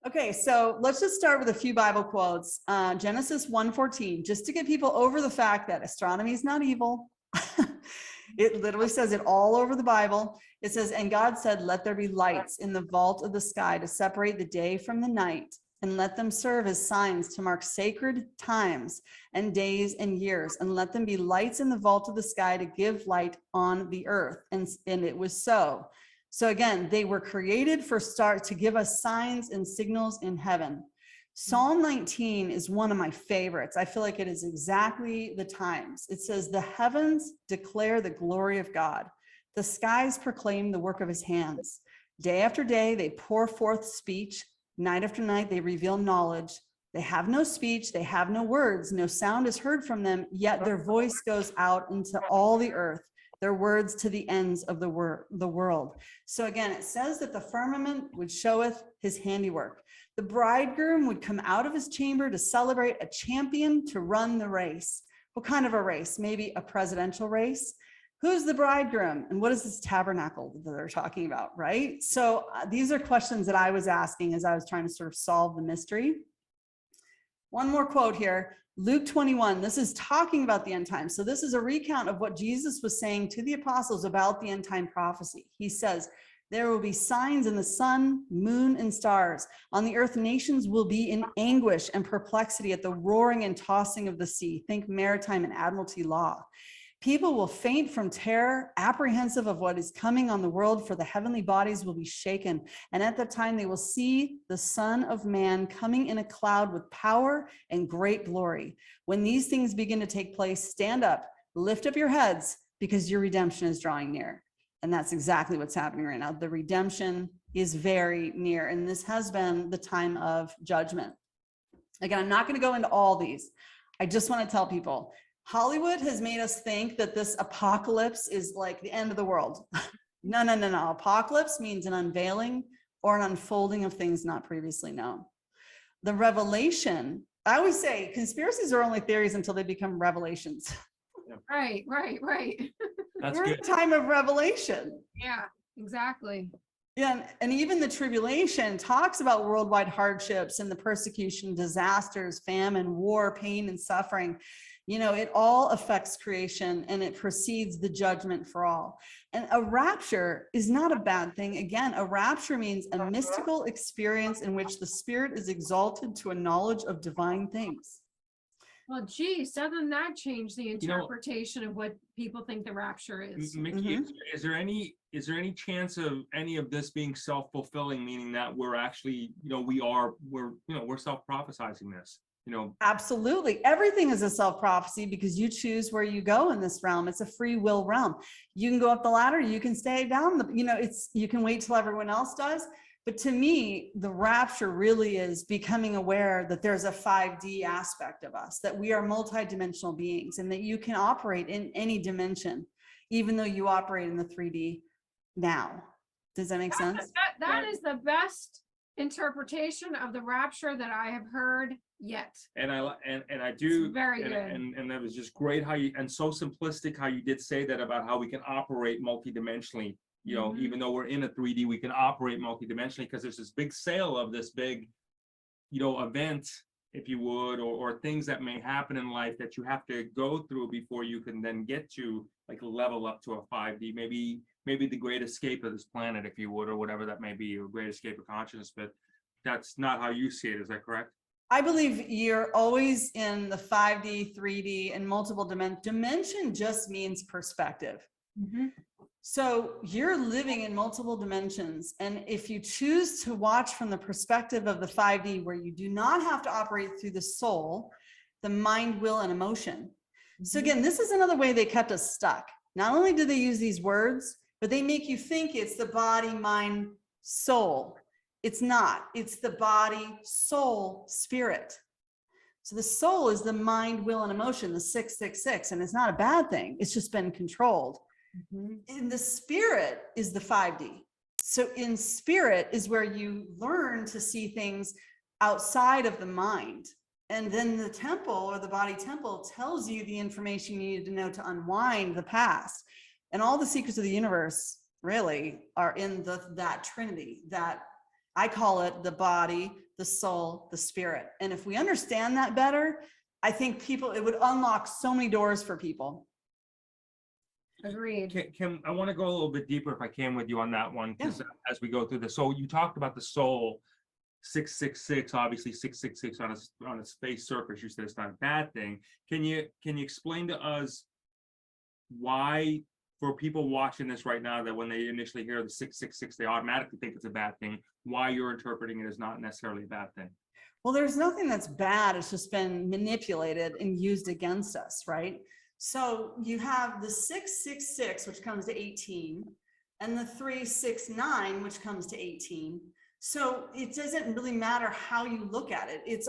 Okay, so let's just start with a few Bible quotes. Genesis 1:14, just to get people over the fact that astronomy is not evil. It literally says it all over the Bible. It says, and God said, let there be lights in the vault of the sky to separate the day from the night, and let them serve as signs to mark sacred times and days and years, and let them be lights in the vault of the sky to give light on the earth. And it was so. So again, they were created to give us signs and signals in heaven. Psalm 19 is one of my favorites. I feel like it is exactly the times. It says, the heavens declare the glory of God. The skies proclaim the work of his hands. Day after day, they pour forth speech. Night after night, they reveal knowledge. They have no speech. They have no words. No sound is heard from them, yet their voice goes out into all the earth, their words to the ends of the world. So again, it says that the firmament would showeth his handiwork. The bridegroom would come out of his chamber to celebrate a champion to run the race. What kind of a race? Maybe a presidential race. Who's the bridegroom? And what is this tabernacle that they're talking about, right? So these are questions that I was asking as I was trying to sort of solve the mystery. One more quote here. Luke 21, this is talking about the end times. So this is a recount of what Jesus was saying to the apostles about the end time prophecy. He says, there will be signs in the sun, moon, and stars. On the earth, nations will be in anguish and perplexity at the roaring and tossing of the sea. Think maritime and admiralty law. People will faint from terror, apprehensive of what is coming on the world, for the heavenly bodies will be shaken. And at that time, they will see the Son of Man coming in a cloud with power and great glory. When these things begin to take place, stand up, lift up your heads, because your redemption is drawing near. And that's exactly what's happening right now. The redemption is very near. And this has been the time of judgment. Again, I'm not going to go into all these. I just want to tell people, Hollywood has made us think that this apocalypse is like the end of the world. No. Apocalypse means an unveiling or an unfolding of things not previously known. The revelation, I always say conspiracies are only theories until they become revelations. Right. That's We're in good. a time of revelation. Yeah, exactly. Yeah, and even the tribulation talks about worldwide hardships and the persecution, disasters, famine, war, pain, and suffering. You know, it all affects creation and it precedes the judgment for all. And a rapture is not a bad thing. Again, a rapture means a mystical experience in which the spirit is exalted to a knowledge of divine things. Well, geez, doesn't that change the interpretation of what people think the rapture is? Miki, is there any chance of any of this being self-fulfilling, meaning that we're actually, we're self-prophesizing this? Absolutely. Everything is a self-prophecy because you choose where you go in this realm. It's a free will realm. You can go up the ladder, you can stay down. You can wait till everyone else does. But to me, the rapture really is becoming aware that there's a 5D aspect of us, that we are multidimensional beings and that you can operate in any dimension, even though you operate in the 3D now. Does that make sense? That is the best interpretation of the rapture that I have heard yet. And I do. It's very good. And that was just great how you, and so simplistic how you did say that about how we can operate multidimensionally. Even though we're in a 3D, we can operate multidimensionally because there's this big sale of this big, event, if you would, or things that may happen in life that you have to go through before you can then get to like level up to a 5D, maybe the great escape of this planet, if you would, or whatever that may be, or great escape of consciousness. But that's not how you see it. Is that correct? I believe you're always in the 5D, 3D, and multiple dimension. Dimension just means perspective. So you're living in multiple dimensions. And if you choose to watch from the perspective of the 5D, where you do not have to operate through the soul, the mind, will, and emotion. So again, this is another way they kept us stuck. Not only do they use these words, but they make you think it's the body, mind, soul. It's not. It's the body, soul, spirit. So the soul is the mind, will, and emotion, the 666, and it's not a bad thing. It's just been controlled. In the spirit is the 5D. So in spirit is where you learn to see things outside of the mind. And then the temple, or the body temple, tells you the information you need to know to unwind the past. And all the secrets of the universe really are in that trinity, that I call it the body, the soul, the spirit. And if we understand that better, I think it would unlock so many doors for people. Agreed. I want to go a little bit deeper if I can with you on that one, because as we go through this, so you talked about the soul, 666, obviously 666 on a space surface. You said it's not a bad thing. Can you explain to us why, for people watching this right now, that when they initially hear the 666, they automatically think it's a bad thing, why you're interpreting it as not necessarily a bad thing? Well, there's nothing that's bad. It's just been manipulated and used against us, right? So you have the 666, which comes to 18, and the 369, which comes to 18. So it doesn't really matter how you look at it. It's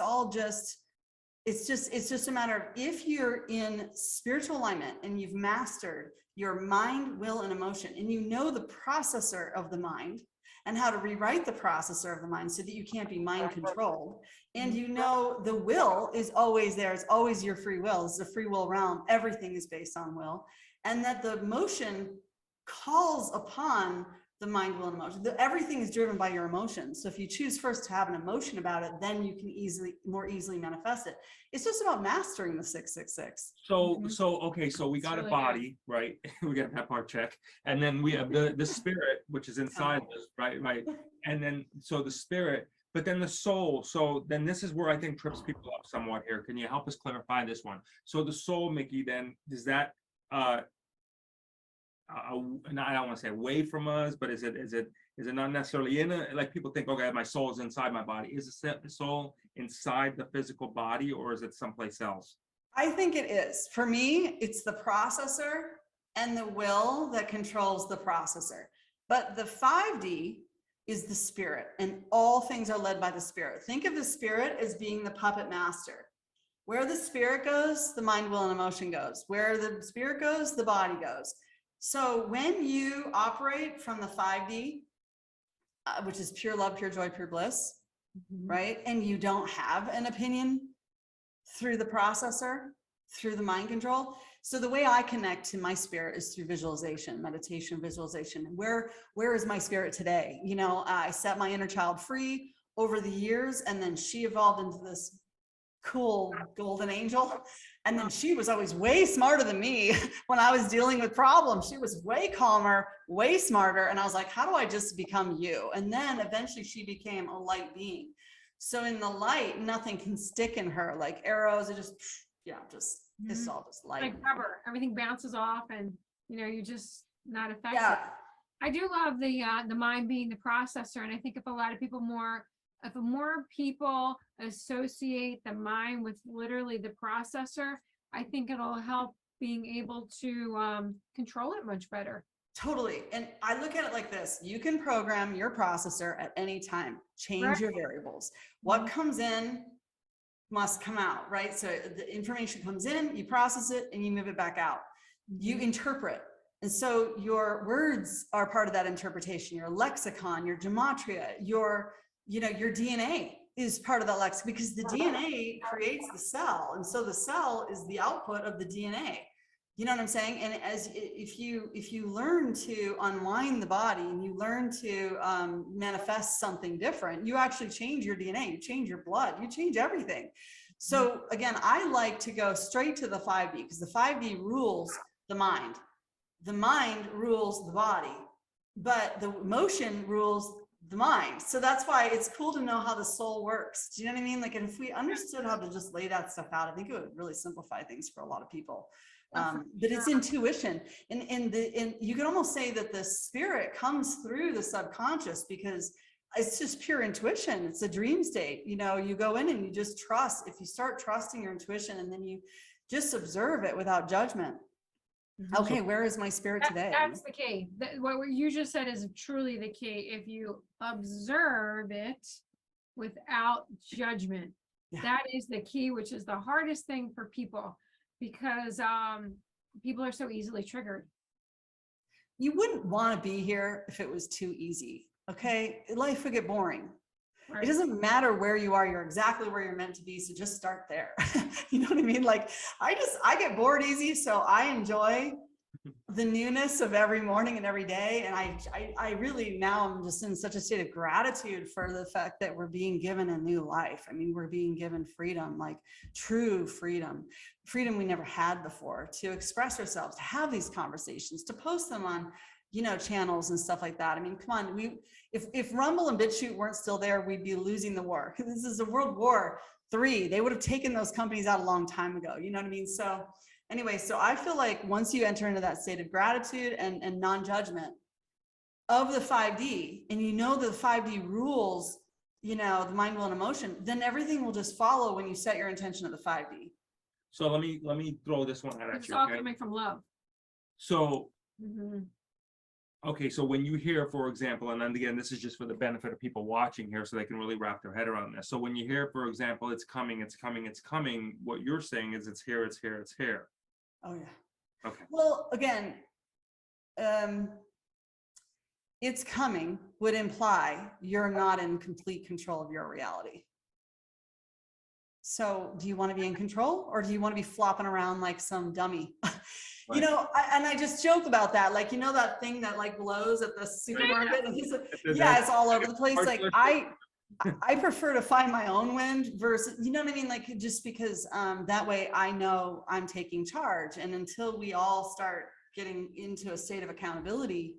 just a matter of, if you're in spiritual alignment and you've mastered your mind, will, and emotion, and you know the processor of the mind and how to rewrite the processor of the mind so that you can't be mind controlled. And you know the will is always there. It's always your free will. It's a free will realm. Everything is based on will. And that the emotion calls upon the mind, will, and emotion. Everything is driven by your emotions. So if you choose first to have an emotion about it, then you can more easily manifest it. It's just about mastering the 666. Okay, so we got a body, right? We got that part check, and then we have the spirit, which is inside us, right? And then so the spirit, but then the soul. So then this is where I think trips people up somewhat here. Can you help us clarify this one? So the soul, Miki, then does that and I don't want to say away from us, but is it not necessarily in a, like people think, okay, my soul is inside my body. Is the soul inside the physical body, or is it someplace else? I think it is. For me, it's the processor and the will that controls the processor. But the 5D is the spirit, and all things are led by the spirit. Think of the spirit as being the puppet master. Where the spirit goes, the mind, will, and emotion goes. Where the spirit goes, the body goes. So when you operate from the 5D, which is pure love, pure joy, pure bliss, right? And you don't have an opinion through the processor, through the mind control. So the way I connect to my spirit is through visualization, meditation, visualization. Where is my spirit today? You know, I set my inner child free over the years, and then she evolved into this cool golden angel. And then she was always way smarter than me when I was dealing with problems. She was way calmer, way smarter. And I was like, how do I just become you? And then eventually she became a light being. So in the light, nothing can stick in her, like arrows. It just, it's all just light. Like rubber, everything bounces off, and you're just not affected. Yeah. I do love the mind being the processor. And I think if more people associate the mind with literally the processor, I think it'll help being able to control it much better. Totally. And I look at it like this: you can program your processor at any time, change your variables. What comes in must come out, right? So the information comes in, you process it, and you move it back out. You interpret. And so your words are part of that interpretation, your lexicon, your gematria, your DNA is part of that lexicon, because the DNA creates the cell. And so the cell is the output of the DNA. You know what I'm saying? And if you learn to unwind the body and you learn to manifest something different, you actually change your DNA, you change your blood, you change everything. So again, I like to go straight to the 5D, because the 5D rules the mind. The mind rules the body, but the emotion rules the mind. So that's why it's cool to know how the soul works. Do you know what I mean? Like, if we understood how to just lay that stuff out, I think it would really simplify things for a lot of people. But it's intuition, and you can almost say that the spirit comes through the subconscious, because it's just pure intuition. It's a dream state. You go in and you just trust. If you start trusting your intuition, and then you just observe it without judgment. Okay, where is my spirit today? That's the key. What you just said is truly the key. If you observe it without judgment, that is the key, which is the hardest thing for people, because people are so easily triggered. You wouldn't want to be here if it was too easy. Okay, life would get boring. Right. It doesn't matter where you are, you're exactly where you're meant to be. So just start there. You know what I mean? Like, I get bored easy. So I enjoy the newness of every morning and every day. And I really, now I'm just in such a state of gratitude for the fact that we're being given a new life. I mean, we're being given freedom, like true freedom we never had before, to express ourselves, to have these conversations, to post them on, channels and stuff like that. I mean, come on, if Rumble and BitChute weren't still there, we'd be losing the war. This is a World War III. They would have taken those companies out a long time ago. You know what I mean? So anyway, so I feel like once you enter into that state of gratitude and non-judgment of the 5D, and the 5D rules, the mind, will, and emotion, then everything will just follow when you set your intention of the 5D. So let me throw this one out at It's you. all Okay? coming from love. So, Mhm. okay, so when you hear, for example, and then again, this is just for the benefit of people watching here so they can really wrap their head around this. So when you hear, for example, it's coming, what you're saying is it's here. Oh yeah. Okay. Well, again, it's coming would imply you're not in complete control of your reality. So do you want to be in control, or do you want to be flopping around like some dummy? Right. And I just joke about that. Like, that thing that like glows at the supermarket. And he's like, Yeah. it's all over the place. Like I prefer to find my own wind versus, you know what I mean? Like, just because that way I know I'm taking charge. And until we all start getting into a state of accountability,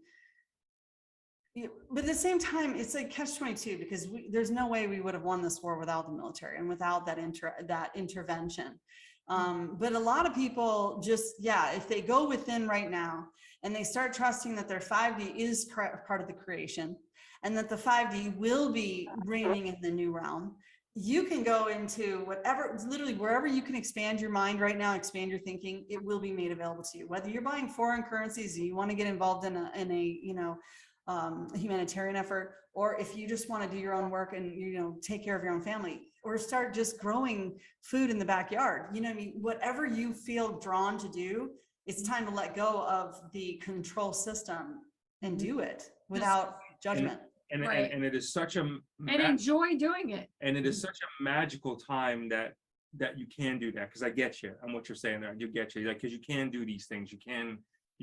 but at the same time, it's like catch-22, because there's no way we would have won this war without the military and without that intervention. But a lot of people just, if they go within right now and they start trusting that their 5D is part of the creation, and that the 5D will be reigning in the new realm, you can go into whatever, literally wherever you can expand your mind right now, expand your thinking, it will be made available to you. Whether you're buying foreign currencies, you want to get involved in a humanitarian effort, or if you just want to do your own work and take care of your own family, or start just growing food in the backyard, whatever you feel drawn to do, it's time to let go of the control system and do it without judgment. And it is such a and enjoy doing it. And it is such a magical time that you can do that, because I get you and what you're saying there. You get you, like, because you can do these things. You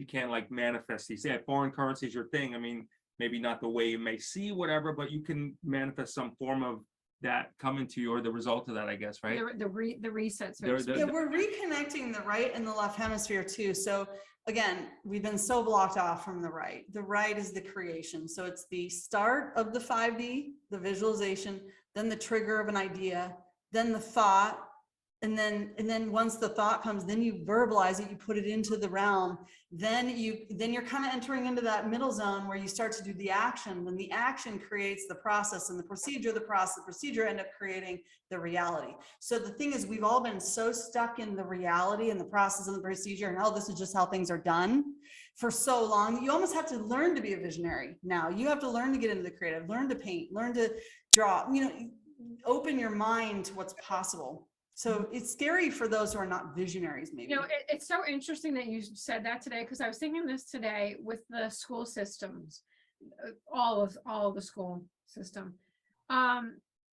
can like manifest these. Yeah, foreign currency is your thing. I mean, maybe not the way you may see, whatever, but you can manifest some form of that coming to you, or the result of that, I guess, right? The resets. We're reconnecting the right and the left hemisphere too. So again, we've been so blocked off from the right. The right is the creation. So it's the start of the 5D, the visualization, then the trigger of an idea, then the thought, and then once the thought comes, then you verbalize it, you put it into the realm, then you're kind of entering into that middle zone where you start to do the action. Then the action creates the process, and the procedure end up creating the reality. So the thing is, we've all been so stuck in the reality and the process and the procedure, and this is just how things are done for so long. You almost have to learn to be a visionary now. You have to learn to get into the creative, learn to paint, learn to draw, open your mind to what's possible. So it's scary for those who are not visionaries, maybe. It's so interesting that you said that today, because I was thinking this today with the school systems, all of the school system.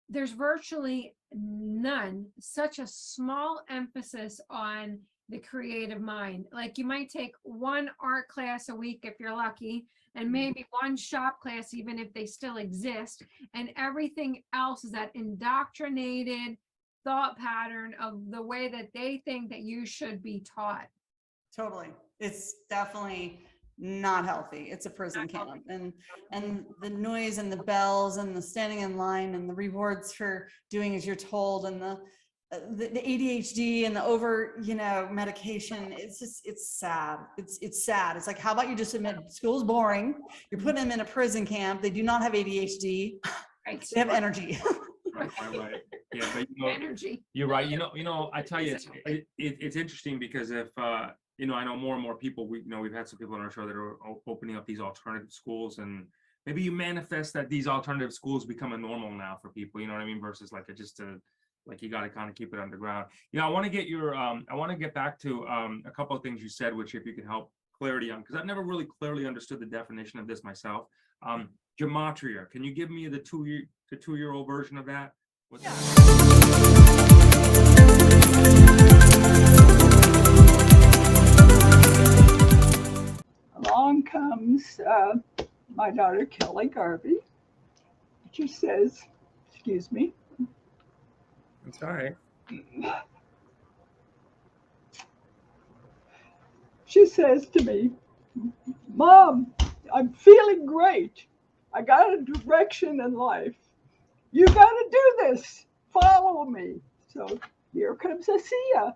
There's virtually none, such a small emphasis on the creative mind. Like, you might take one art class a week if you're lucky, and maybe one shop class, even if they still exist, and everything else is that indoctrinated thought pattern of the way that they think that you should be taught. Totally. It's definitely not healthy. It's a prison camp, and the noise and the bells and the standing in line and the rewards for doing as you're told, and the ADHD and the over, medication. It's sad. It's sad. It's like, how about you just admit school's boring? You're putting them in a prison camp. They do not have ADHD. Right. They have energy. Right. Yeah, but Energy. you're right. I tell you, it's interesting, because if I know more and more people. We've had some people on our show that are opening up these alternative schools, and maybe you manifest that these alternative schools become a normal now for people. You know what I mean? Versus like you got to kind of keep it underground. I want to get back to a couple of things you said, which if you could help clarity on, because I've never really clearly understood the definition of this myself. Gematria. Can you give me the 2-year-old version of that? comes my daughter, Kelly Garvey. She says, excuse me. It's all right. She says to me, Mom, I'm feeling great. I got a direction in life. You got to do this. Follow me. So here comes Asia.